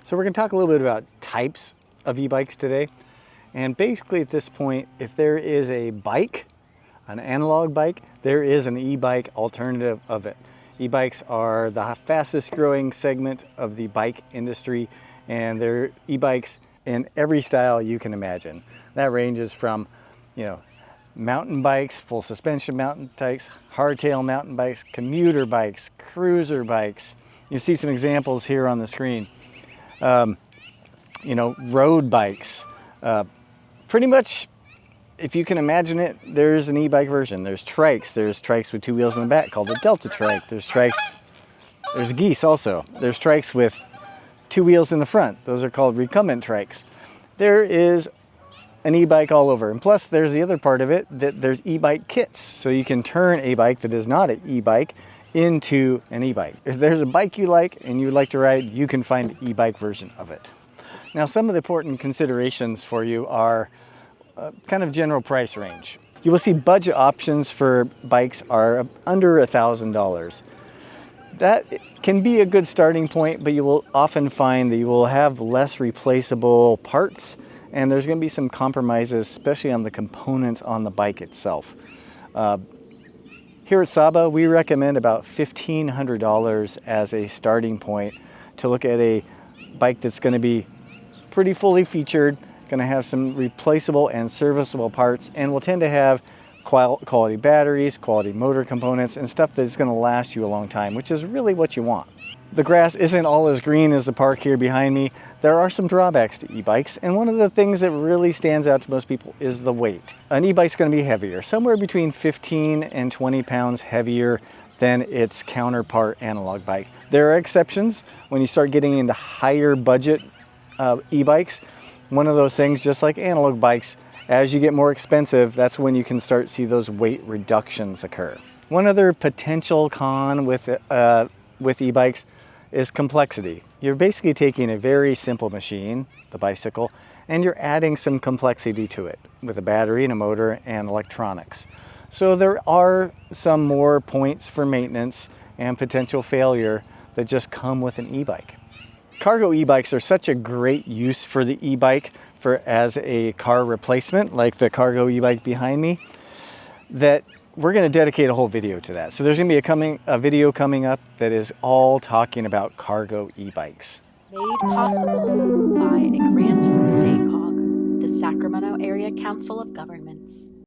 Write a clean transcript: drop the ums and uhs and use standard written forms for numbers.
So we're going to talk a little bit about types of e-bikes today. And basically at this point, if there is a bike, an analog bike, there is an e-bike alternative of it. E-bikes are the fastest growing segment of the bike industry, and they're e-bikes in every style you can imagine. That ranges from, mountain bikes, full suspension mountain bikes, hardtail mountain bikes, commuter bikes, cruiser bikes. You see some examples here on the screen. Road bikes. Pretty much, if you can imagine it, there's an e-bike version. There's trikes. There's trikes with two wheels in the back called the Delta trike. There's trikes. There's geese also. There's trikes with two wheels in the front. Those are called recumbent trikes. There is an e-bike all over. And plus, there's the other part of it, that there's e-bike kits. So you can turn a bike that is not an e-bike into an e-bike. If there's a bike you like and you would like to ride, you can find the e-bike version of it. Now, some of the important considerations for you are kind of general price range. You will see budget options for bikes are under $1,000. That can be a good starting point, but you will often find that you will have less replaceable parts, and there's going to be some compromises, especially on the components on the bike itself. Here at Saba, we recommend about $1,500 as a starting point to look at a bike that's going to be pretty fully featured, going to have some replaceable and serviceable parts, and will tend to have quality batteries, quality motor components, and stuff that's going to last you a long time, which is really what you want. The grass isn't all as green as the park here behind me. There are some drawbacks to e-bikes, and one of the things that really stands out to most people is the weight. An e-bike's going to be heavier, somewhere between 15 and 20 pounds heavier than its counterpart analog bike. There are exceptions when you start getting into higher budget e-bikes. One of those things, just like analog bikes, as you get more expensive, that's when you can start to see those weight reductions occur. One other potential con with e-bikes is complexity. You're basically taking a very simple machine, the bicycle, and you're adding some complexity to it with a battery and a motor and electronics. So there are some more points for maintenance and potential failure that just come with an e-bike. Cargo e-bikes are such a great use for the e-bike as a car replacement, like the cargo e-bike behind me, that we're going to dedicate a whole video to that. So there's going to be a video coming up that is all talking about cargo e-bikes. Made possible by a grant from SACOG, the Sacramento Area Council of Governments.